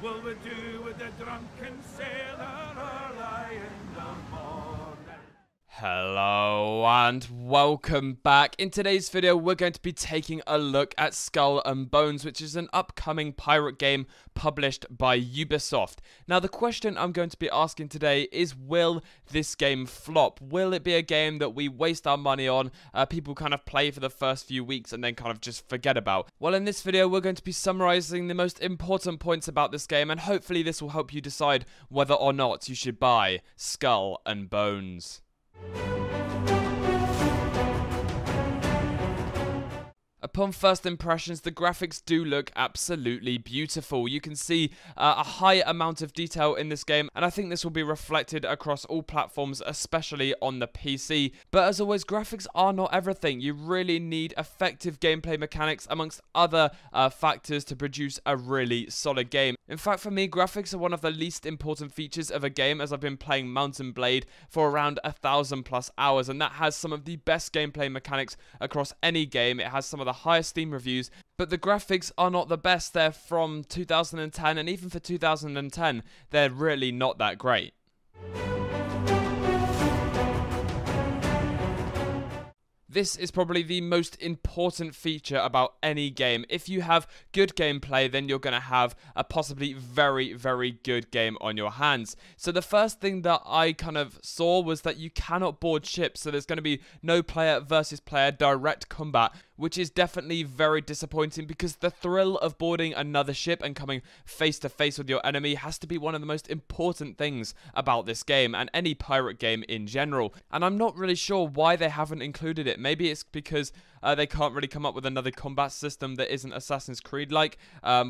will we do with the drunken sailor early in the morning? Hello and welcome back. In today's video, we're going to be taking a look at Skull and Bones, which is an upcoming pirate game published by Ubisoft. Now, the question I'm going to be asking today is, will this game flop? Will it be a game that we waste our money on, people kind of play for the first few weeks and then kind of just forget about? Well, in this video, we're going to be summarizing the most important points about this game, and hopefully this will help you decide whether or not you should buy Skull and Bones. Upon first impressions, the graphics do look absolutely beautiful. You can see a high amount of detail in this game, and I think this will be reflected across all platforms, especially on the PC. But as always, graphics are not everything. You really need effective gameplay mechanics amongst other factors to produce a really solid game. In fact, for me, graphics are one of the least important features of a game, as I've been playing Mount & Blade for around 1,000+ hours, and that has some of the best gameplay mechanics across any game. It has some of the highest Steam reviews, but the graphics are not the best. They're from 2010, and even for 2010, they're really not that great. This is probably the most important feature about any game. If you have good gameplay, then you're going to have a possibly very, very good game on your hands. So the first thing that I kind of saw was that you cannot board ships. So there's going to be no player versus player direct combat, which is definitely very disappointing, because the thrill of boarding another ship and coming face to face with your enemy has to be one of the most important things about this game and any pirate game in general. And I'm not really sure why they haven't included it. Maybe it's because they can't really come up with another combat system that isn't Assassin's Creed-like,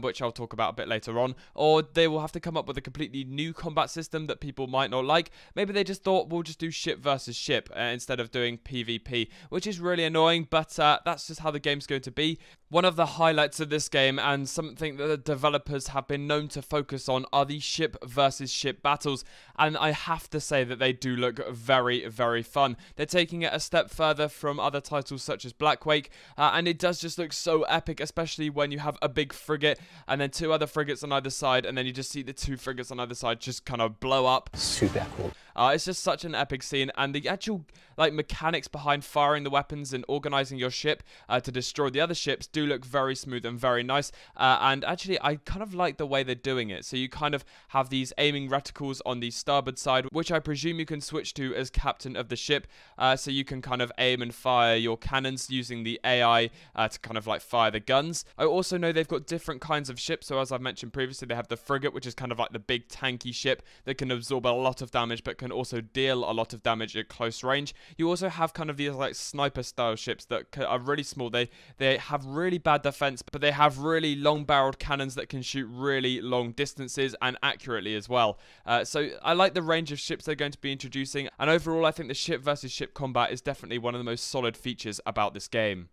which I'll talk about a bit later on. Or they will have to come up with a completely new combat system that people might not like. Maybe they just thought, we'll just do ship versus ship instead of doing PvP, which is really annoying, but that's just how the game's going to be. One of the highlights of this game, and something that the developers have been known to focus on, are the ship versus ship battles, and I have to say that they do look very, very fun. They're taking it a step further from other titles such as Blackwake, and it does just look so epic, especially when you have a big frigate and then two other frigates on either side, and then you just see the two frigates on either side just kind of blow up. Super cool. It's just such an epic scene, and the actual mechanics behind firing the weapons and organizing your ship to destroy the other ships do look very smooth and very nice, and actually I kind of like the way they're doing it. So you kind of have these aiming reticles on the starboard side, which I presume you can switch to as captain of the ship, so you can kind of aim and fire your cannons using the AI to kind of fire the guns. I also know they've got different kinds of ships, so as I've mentioned previously, they have the frigate, which is kind of like the big tanky ship that can absorb a lot of damage but can also deal a lot of damage at close range. You also have kind of these sniper style ships that are really small. They have really bad defense, but they have really long barreled cannons that can shoot really long distances and accurately as well. So I like the range of ships they're going to be introducing, and overall I think the ship versus ship combat is definitely one of the most solid features about this game.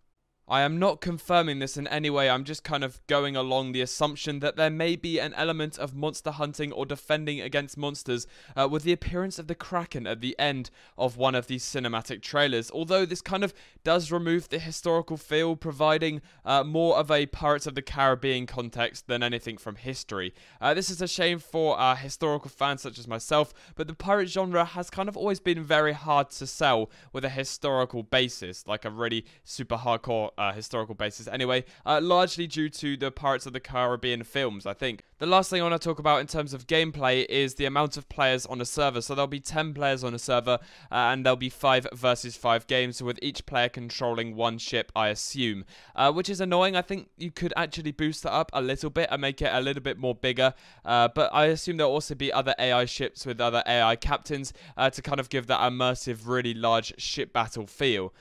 I am not confirming this in any way, I'm just kind of going along the assumption that there may be an element of monster hunting or defending against monsters with the appearance of the Kraken at the end of one of these cinematic trailers, although this kind of does remove the historical feel, providing more of a Pirates of the Caribbean context than anything from history. This is a shame for historical fans such as myself, but the pirate genre has kind of always been very hard to sell with a historical basis, like a really super hardcore historical basis anyway, largely due to the Pirates of the Caribbean films, I think. The last thing I want to talk about in terms of gameplay is the amount of players on a server. So there'll be 10 players on a server, and there'll be 5 versus 5 games, with each player controlling one ship, I assume, which is annoying. I think you could actually boost it up a little bit and make it a little bit more bigger, but I assume there'll also be other AI ships with other AI captains to kind of give that immersive, really large ship battle feel.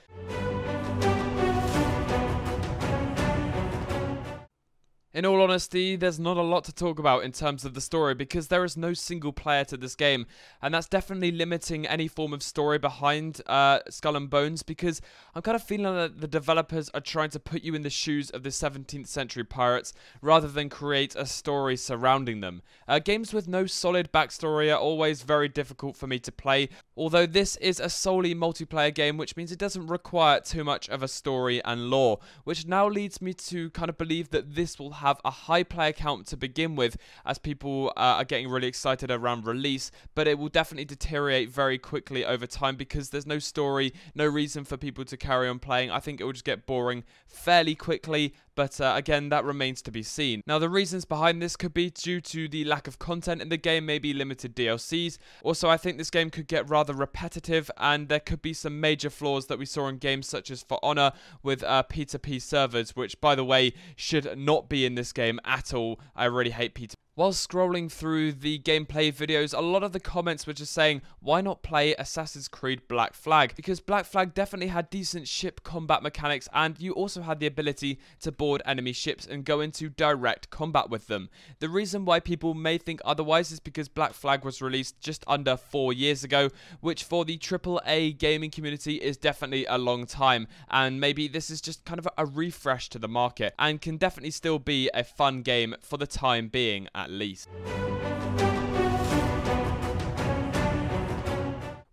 In all honesty, there's not a lot to talk about in terms of the story because there is no single player to this game, and that's definitely limiting any form of story behind Skull and Bones, because I'm kind of feeling that the developers are trying to put you in the shoes of the 17th century pirates rather than create a story surrounding them. Games with no solid backstory are always very difficult for me to play, although this is a solely multiplayer game, which means it doesn't require too much of a story and lore, which now leads me to kind of believe that this will have have a high player count to begin with, as people are getting really excited around release, but it will definitely deteriorate very quickly over time because there's no story, no reason for people to carry on playing. I think it will just get boring fairly quickly, but again, that remains to be seen. Now, the reasons behind this could be due to the lack of content in the game, maybe limited DLCs. Also, I think this game could get rather repetitive, and there could be some major flaws that we saw in games such as For Honor with P2P servers, which, by the way, should not be in this game at all. I really hate P2P. While scrolling through the gameplay videos, a lot of the comments were just saying, why not play Assassin's Creed Black Flag? Because Black Flag definitely had decent ship combat mechanics, and you also had the ability to board enemy ships and go into direct combat with them. The reason why people may think otherwise is because Black Flag was released just under 4 years ago, which for the AAA gaming community is definitely a long time, and maybe this is just kind of a refresh to the market, and can definitely still be a fun game for the time being at least.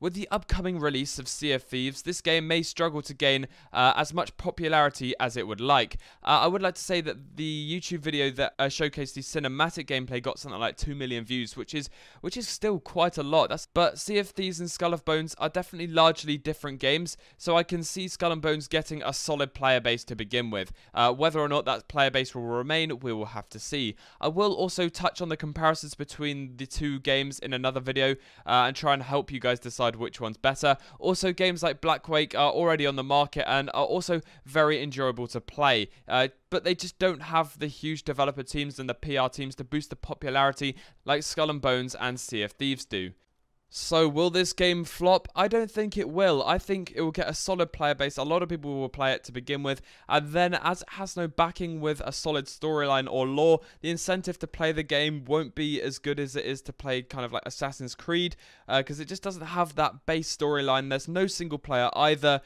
With the upcoming release of Sea of Thieves, this game may struggle to gain as much popularity as it would like. I would like to say that the YouTube video that showcased the cinematic gameplay got something like 2 million views, which is still quite a lot. But Sea of Thieves and Skull and Bones are definitely largely different games, so I can see Skull and Bones getting a solid player base to begin with. Whether or not that player base will remain, we will have to see. I will also touch on the comparisons between the two games in another video and try and help you guys decide which one's better. Also, games like Blackwake are already on the market and are also very enjoyable to play, but they just don't have the huge developer teams and the PR teams to boost the popularity like Skull and Bones and Sea of Thieves do. So, will this game flop? I don't think it will. I think it will get a solid player base. A lot of people will play it to begin with. And then, as it has no backing with a solid storyline or lore, the incentive to play the game won't be as good as it is to play kind of like Assassin's Creed, because it just doesn't have that base storyline. There's no single player either,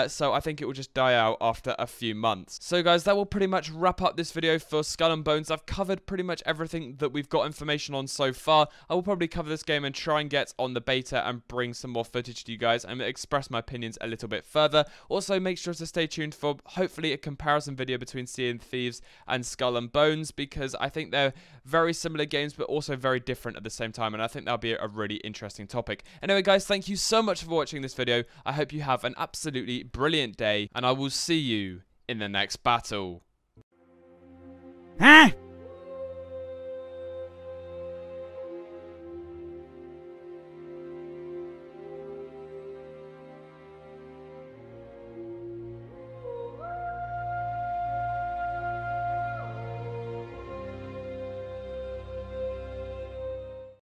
so I think it will just die out after a few months. So, guys, that will pretty much wrap up this video for Skull and Bones. I've covered pretty much everything that we've got information on so far. I will probably cover this game and try and get on the beta and bring some more footage to you guys and express my opinions a little bit further. Also, make sure to stay tuned for hopefully a comparison video between Sea of Thieves and Skull and Bones, because I think they're very similar games but also very different at the same time, and I think that'll be a really interesting topic. Anyway, guys, thank you so much for watching this video. I hope you have an absolutely brilliant day, and I will see you in the next battle. Huh?